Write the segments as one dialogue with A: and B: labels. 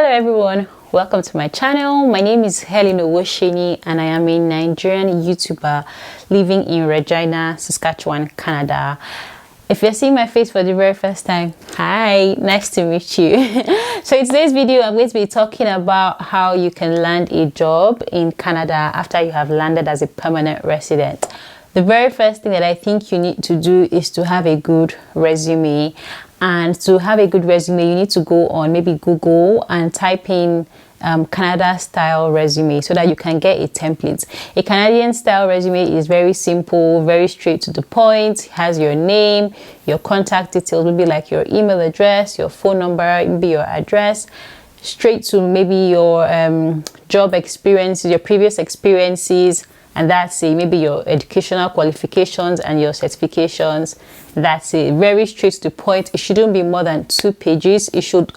A: Hello everyone, welcome to my channel. My name is Helen Owosheni and I am a Nigerian YouTuber living in Regina, Saskatchewan, Canada. If you're seeing my face for the very first time, hi, nice to meet you. So in today's video, I'm going to be talking about how you can land a job in Canada after you have landed as a permanent resident. The very first thing that I think you need to do is to have a good resume. And to have a good resume, you need to go on maybe Google and type in Canada style resume so that you can get a template. A Canadian style resume is very simple, very straight to the point. It has your name, your contact details, maybe like your email address, your phone number, maybe your address, straight to maybe your job experiences, your previous experiences, and that's it. Maybe your educational qualifications and your certifications. That's it. Very straight to the point. It shouldn't be more than 2 pages. It should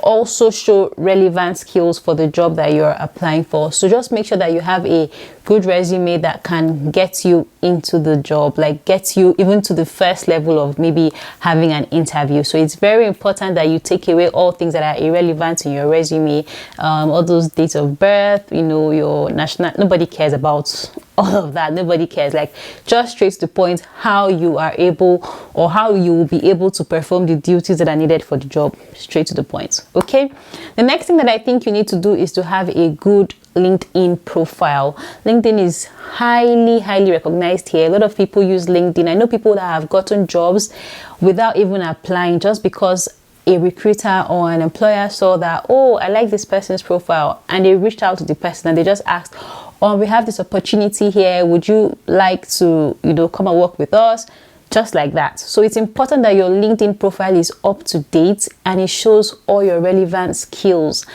A: also show relevant skills for the job that you're applying for. So just make sure that you have a good resume that can get you into the job, like get you even to the first level of maybe having an interview. So it's very important that you take away all things that are irrelevant in your resume, all those dates of birth, you know, your national, nobody cares about all of that. Nobody cares. Like, just straight to the point, how you are able or how you will be able to perform the duties that are needed for the job. Straight to the point. Okay, the next thing that I think you need to do is to have a good LinkedIn profile. LinkedIn is highly recognized here. A lot of people use LinkedIn. I know people that have gotten jobs without even applying, just because a recruiter or an employer saw that, oh, I like this person's profile, and they reached out to the person and they just asked, oh, we have this opportunity here, would you like to, you know, come and work with us? Just like that. So it's important that your LinkedIn profile is up to date and it shows all your relevant skills.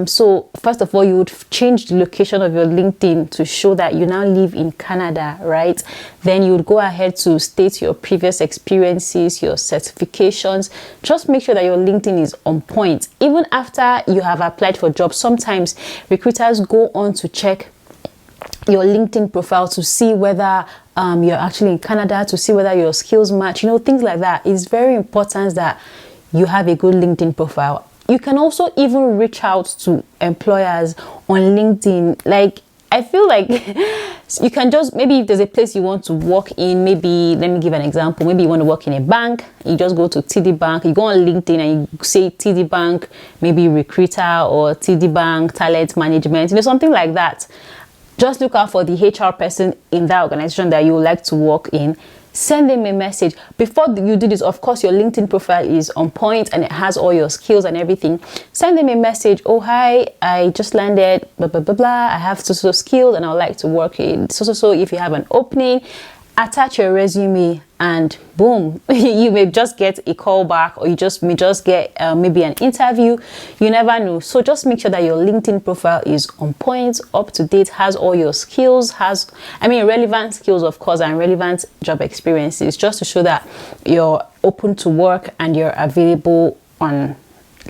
A: So first of all, you would change the location of your LinkedIn to show that you now live in Canada, right? Then you would go ahead to state your previous experiences, your certifications. Just make sure that your LinkedIn is on point. Even after you have applied for jobs, sometimes recruiters go on to check your LinkedIn profile to see whether you're actually in Canada, to see whether your skills match, you know, things like that. It's very important that you have a good LinkedIn profile. You can also even reach out to employers on LinkedIn. Like, I feel like you can just, maybe if there's a place you want to work in, maybe, let me give an example. Maybe you want to work in a bank, you just go to TD Bank, you go on LinkedIn and you say TD Bank, maybe recruiter, or TD Bank talent management, you know, something like that. Just look out for the HR person in that organization that you would like to work in. Send them a message. Before you do this, of course, your LinkedIn profile is on point and it has all your skills and everything. Send them a message. Oh, hi, I just landed, blah, blah, blah, blah. I have so skills and I would like to work in so. If you have an opening, attach your resume and boom, you may just get a call back, or you may just get maybe an interview. You never know. So just make sure that your LinkedIn profile is on point, up to date, has all your skills, relevant skills, of course, and relevant job experiences, just to show that you're open to work and you're available on,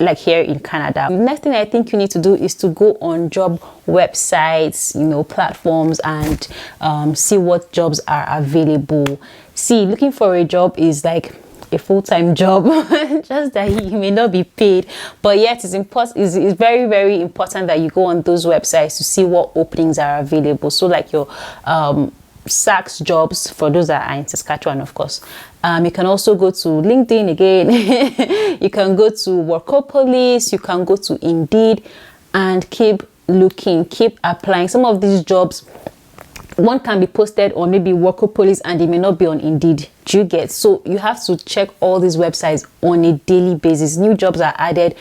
A: like, here in Canada. The next thing I think you need to do is to go on job websites, you know, platforms, and see what jobs are available. See, looking for a job is like a full-time job, just that you may not be paid, but yet it's very important that you go on those websites to see what openings are available. So like your SACS jobs, for those that are in Saskatchewan, of course. You can also go to LinkedIn again. You can go to Workopolis, you can go to Indeed, and keep looking, keep applying. Some of these jobs, one can be posted on maybe Workopolis and it may not be on Indeed. Do you get? So you have to check all these websites on a daily basis. New jobs are added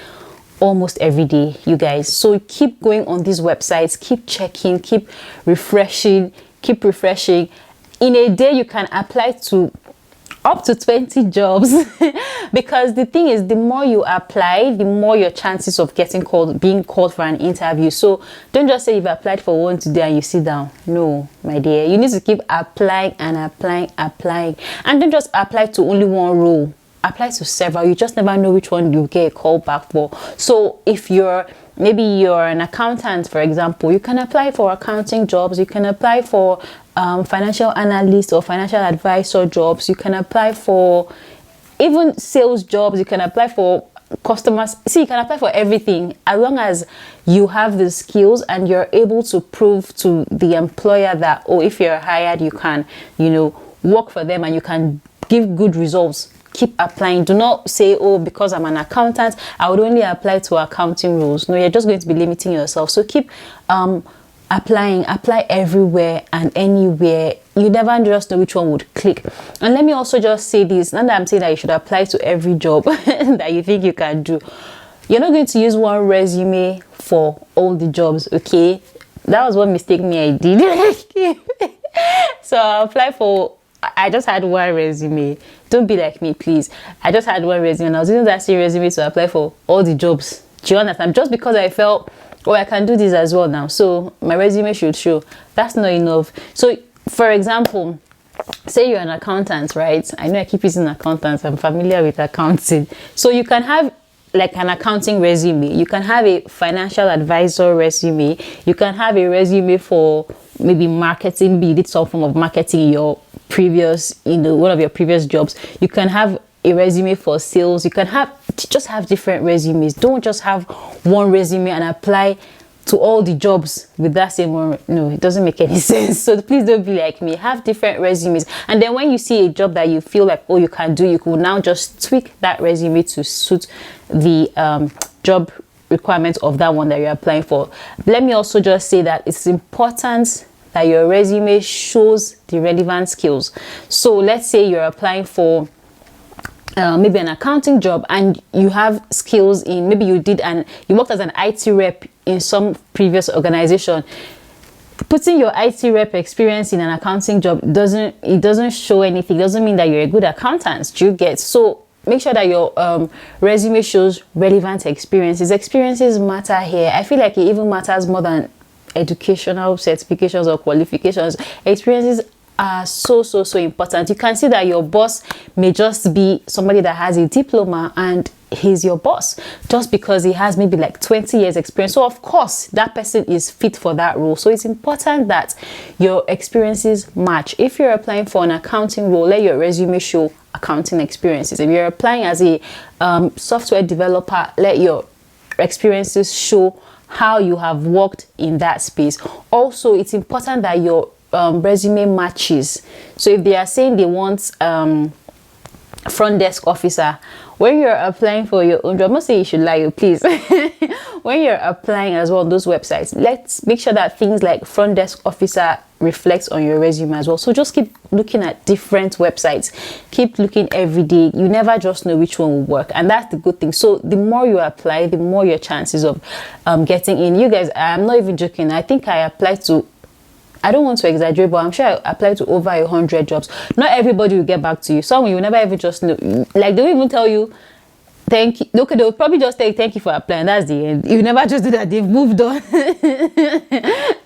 A: almost every day, you guys. So keep going on these websites, keep checking, keep refreshing. In a day you can apply to up to 20 jobs because the thing is, the more you apply, the more your chances of being called for an interview. So don't just say you've applied for one today and you sit down. No, my dear, you need to keep applying and applying, and don't just apply to only one role. Apply to several. You just never know which one you get a call back for. So if maybe you're an accountant, for example, you can apply for accounting jobs. You can apply for financial analyst or financial advisor jobs. You can apply for even sales jobs. You can apply for customers. See, you can apply for everything as long as you have the skills and you're able to prove to the employer that, oh, if you're hired, you can, you know, work for them and you can give good results. Keep applying. Do not say, oh, because I'm an accountant, I would only apply to accounting roles. No, you're just going to be limiting yourself. So keep applying. Apply everywhere and anywhere. You never just know which one would click. And let me also just say this, not that I'm saying that you should apply to every job that you think you can do. You're not going to use one resume for all the jobs, okay? That was one mistake I did. So I applied for, I just had one resume. Don't be like me, please. I just had one resume and I was using that same resume to apply for all the jobs. Do you understand? Just because I felt, oh, I can do this as well now, so my resume should show. That's not enough. So for example, say you're an accountant, right? I know I keep using accountants. I'm familiar with accounting. So you can have like an accounting resume. You can have a financial advisor resume. You can have a resume for maybe marketing. Maybe you did some form of marketing in your previous, one of your previous jobs. You can have a resume for sales. You can just have different resumes. Don't just have one resume and apply to all the jobs with that same one. No, it doesn't make any sense. So please don't be like me. Have different resumes, and then when you see a job that you feel like, oh, you can do, you could now just tweak that resume to suit the job requirements of that one that you're applying for. Let me also just say that it's important that your resume shows the relevant skills. So let's say you're applying for maybe an accounting job and you have skills in, maybe you worked as an IT rep in some previous organization. Putting your IT rep experience in an accounting job doesn't show anything. It doesn't mean that you're a good accountant. Do you get? So make sure that your resume shows relevant experiences. Experiences matter here. I feel like it even matters more than educational certifications or qualifications. Experiences are so important. You can see that your boss may just be somebody that has a diploma and he's your boss just because he has maybe like 20 years experience. So of course that person is fit for that role. So it's important that your experiences match. If you're applying for an accounting role, let your resume show accounting experiences. If you're applying as a software developer, let your experiences show how you have worked in that space. Also, it's important that your resume matches. So if they are saying they want front desk officer, when you're applying for your own job, I'm not saying you should lie, please. When you're applying as well on those websites, let's make sure that things like front desk officer reflects on your resume as well. So just keep looking at different websites, keep looking every day. You never just know which one will work, and that's the good thing. So the more you apply, the more your chances of getting in. You guys, I'm not even joking. I think I applied to, I don't want to exaggerate, but I'm sure I applied to over 100 jobs. Not everybody will get back to you. Some you will never ever just know. Like, they will even tell you thank you. Look, they'll probably just say thank you for applying. That's the end. You never just do that. They've moved on.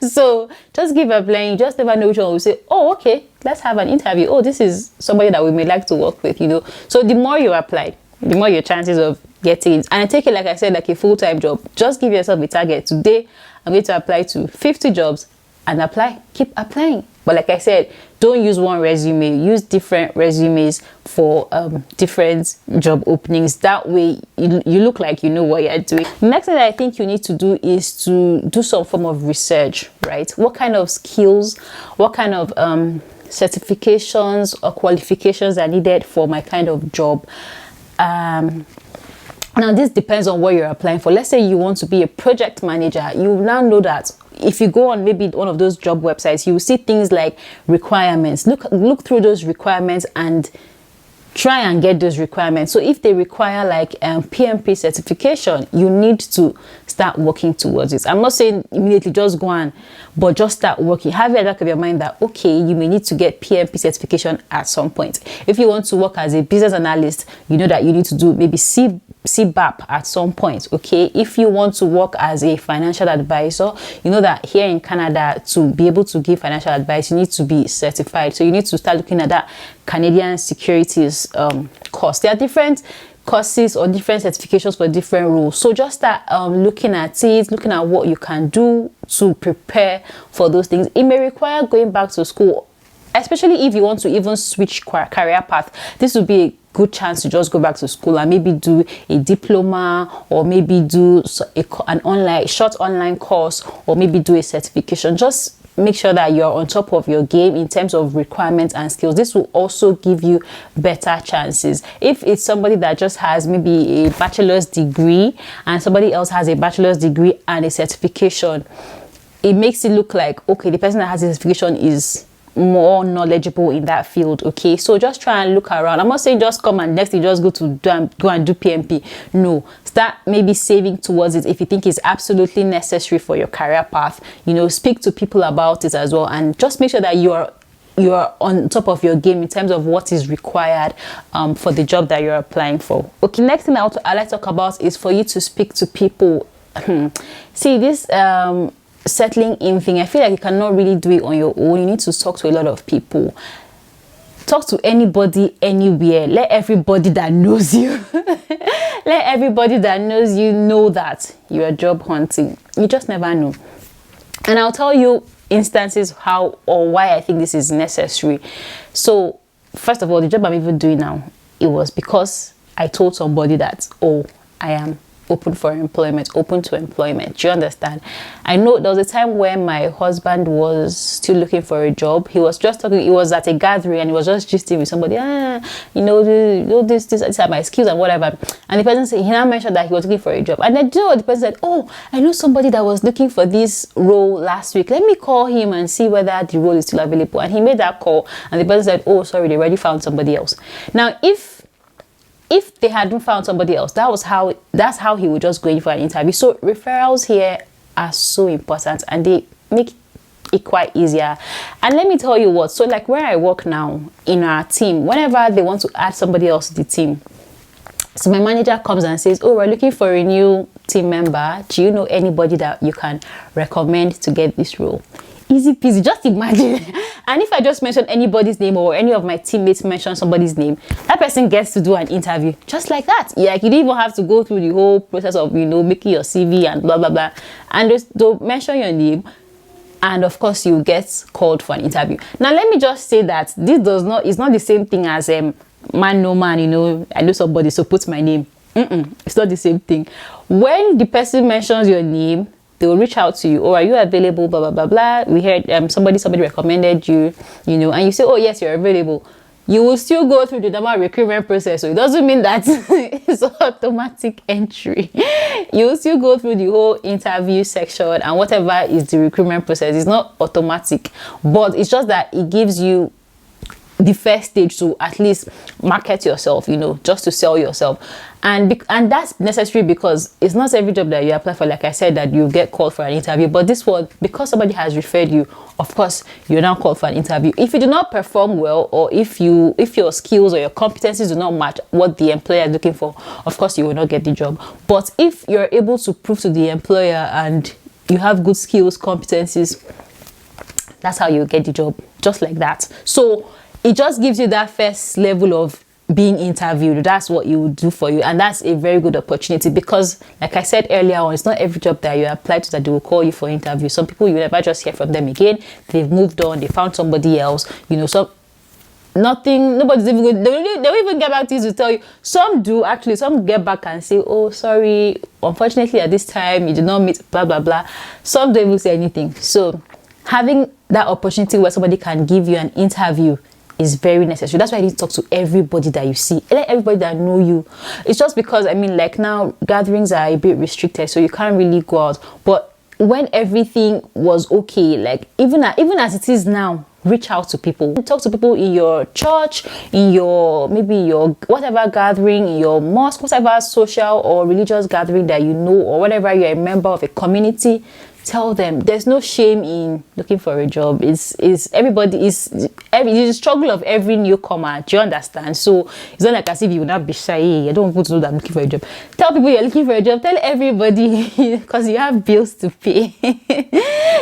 A: So just keep applying. You just never know which one will say, oh, okay, let's have an interview. Oh, this is somebody that we may like to work with, So the more you apply, the more your chances of getting it. And take it, like I said, like a full-time job. Just give yourself a target. Today, I'm going to apply to 50 jobs. And apply. Keep applying. But like I said, don't use one resume. Use different resumes for different job openings. That way you look like you know what you're doing. The next thing that I think you need to do is to do some form of research, right? What kind of skills, what kind of certifications or qualifications are needed for my kind of job? Now this depends on what you're applying for. Let's say you want to be a project manager. You now know that if you go on maybe one of those job websites, you will see things like requirements. Look through those requirements and try and get those requirements. So if they require like PMP certification, you need to start working towards it. I'm not saying immediately just go on, but just start working. Have it at the back of your mind that, okay, you may need to get PMP certification at some point. If you want to work as a business analyst, you know that you need to do maybe CBAP at some point. Okay, if you want to work as a financial advisor, you know that here in Canada, to be able to give financial advice, you need to be certified. So you need to start looking at that Canadian securities course. There are different courses or different certifications for different roles. So just start looking at it, looking at what you can do to prepare for those things. It may require going back to school. especially if you want to even switch career path. This would be a good chance to just go back to school and maybe do a diploma, or maybe do an short online course, or maybe do a certification. Just make sure that you're on top of your game in terms of requirements and skills. This will also give you better chances. If it's somebody that just has maybe a bachelor's degree and somebody else has a bachelor's degree and a certification, it makes it look like, okay, the person that has a certification is more knowledgeable in that field. Okay, so just try and look around. I'm not saying just come and next thing just go and do PMP. No, start maybe saving towards it if you think it's absolutely necessary for your career path. You know, speak to people about it as well, and just make sure that you are on top of your game in terms of what is required for the job that you're applying for. Okay, next thing I like to talk about is for you to speak to people. See, this settling in thing, I feel like you cannot really do it on your own. You need to talk to a lot of people. Talk to anybody, anywhere. Let everybody that knows you let everybody that knows you know that you are job hunting. You just never know. And I'll tell you instances how or why I think this is necessary. So first of all, the job I'm even doing now, it was because I told somebody that, oh, I am open to employment. Do you understand? I know there was a time when my husband was still looking for a job. He was just talking, he was at a gathering and he was just gisting with somebody, these are my skills and whatever. And the person said, he now mentioned that he was looking for a job. And then the person said, oh, I know somebody that was looking for this role last week. Let me call him and see whether the role is still available. And he made that call and the person said, oh, sorry, they already found somebody else. Now, if they hadn't found somebody else, that's how he would just go in for an interview. So referrals here are so important and they make it quite easier. And let me tell you what, so like where I work now in our team, whenever they want to add somebody else to the team, so my manager comes and says, oh, we're looking for a new team member. Do you know anybody that you can recommend to get this role? Easy peasy, just imagine. And if I just mention anybody's name or any of my teammates mention somebody's name, that person gets to do an interview just like that. Yeah, like you didn't even have to go through the whole process of, making your CV and blah, blah, blah. And just don't mention your name. And of course, you get called for an interview. Now, let me just say that it's not the same thing as man, no man, I know somebody, so put my name. It's not the same thing. When the person mentions your name, they will reach out to you. Oh, are you available? Blah, blah, blah, blah. We heard somebody recommended you, and you say, oh, yes, you're available. You will still go through the normal recruitment process. So it doesn't mean that it's automatic entry. You will still go through the whole interview section and whatever is the recruitment process. It's not automatic, but it's just that it gives you the first stage to at least market yourself, just to sell yourself. And that's necessary because it's not every job that you apply for, like I said, that you get called for an interview. But this one, because somebody has referred you, of course, you're now called for an interview. If you do not perform well, or if your skills or your competencies do not match what the employer is looking for, of course, you will not get the job. But if you're able to prove to the employer and you have good skills, competencies, that's how you get the job, just like that. So it just gives you that first level of being interviewed. That's what it will do for you, and that's a very good opportunity because, like I said earlier on, it's not every job that you apply to that they will call you for interview. Some people you never just hear from them again. They've moved on, they found somebody else, nobody's even good. They don't even get back to you to tell you. Some do actually, some get back and say, oh, sorry, unfortunately at this time you did not meet blah blah blah. Some don't even say anything. So having that opportunity where somebody can give you an interview is very necessary. That's why you need to talk to everybody that you see. Let everybody that know you. It's just because like now gatherings are a bit restricted, so you can't really go out. But when everything was okay, like even as it is now, reach out to people. Talk to people in your church, in your whatever gathering, in your mosque, whatever social or religious gathering that or whatever you're a member of a community. Tell them there's no shame in looking for a job. It's the struggle of every newcomer. Do you understand? So it's not like as if you would not be shy. I don't want to know that I'm looking for a job. Tell people you're looking for a job. Tell everybody because you have bills to pay.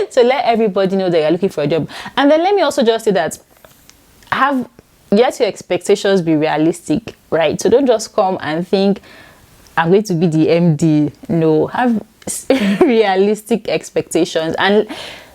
A: So let everybody know that you're looking for a job. And then let me also just say that let your expectations be realistic, right? So don't just come and think I'm going to be the MD. No, have realistic expectations. And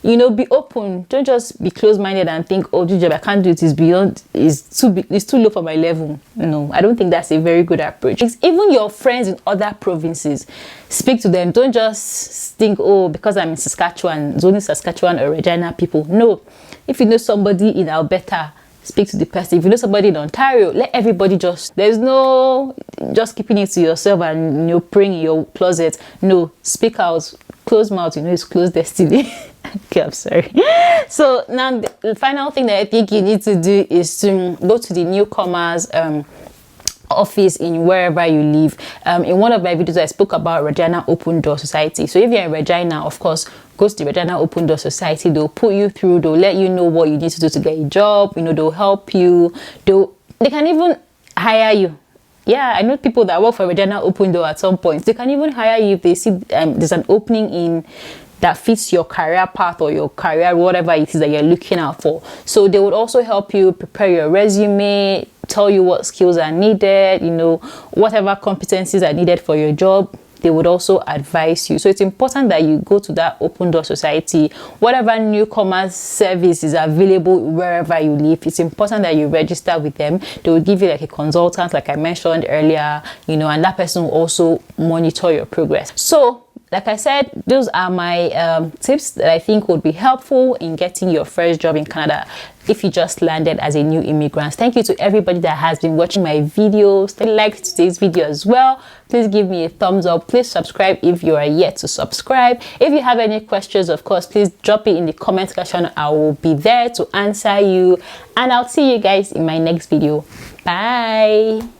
A: You know, be open. Don't just be closed-minded and think, oh, this job, I can't do it. It's too low for my level. No, I don't think that's a very good approach. Even your friends in other provinces, speak to them. Don't just think, oh, because I'm in Saskatchewan, it's only Saskatchewan or Regina people. No, if you know somebody in Alberta, speak to the person. If you know somebody in Ontario, let everybody there's no just keeping it to yourself and praying in your closet. No, speak out. Closed mouth, it's closed destiny. Okay, I'm sorry. So now the final thing that I think you need to do is to go to the Newcomers office in wherever you live. In one of my videos, I spoke about Regina Open Door Society. So if you're in Regina, of course, go to the Regina Open Door Society. They'll put you through. They'll let you know what you need to do to get a job. They'll help you. They can even hire you. Yeah, I know people that work for Regina Open Door at some point. They can even hire you if they see there's an opening that fits your career path or your career, whatever it is that you're looking out for. So they would also help you prepare your resume, tell you what skills are needed, whatever competencies are needed for your job. They would also advise you. So it's important that you go to that Open Door Society. Whatever Newcomer service is available wherever you live, it's important that you register with them. They will give you like a consultant, like I mentioned earlier, and that person will also monitor your progress. So like I said, those are my tips that I think would be helpful in getting your first job in Canada if you just landed as a new immigrant. Thank you to everybody that has been watching my videos. They liked today's video as well. Please give me a thumbs up. Please subscribe if you are yet to subscribe. If you have any questions, of course, please drop it in the comment section. I will be there to answer you. And I'll see you guys in my next video. Bye.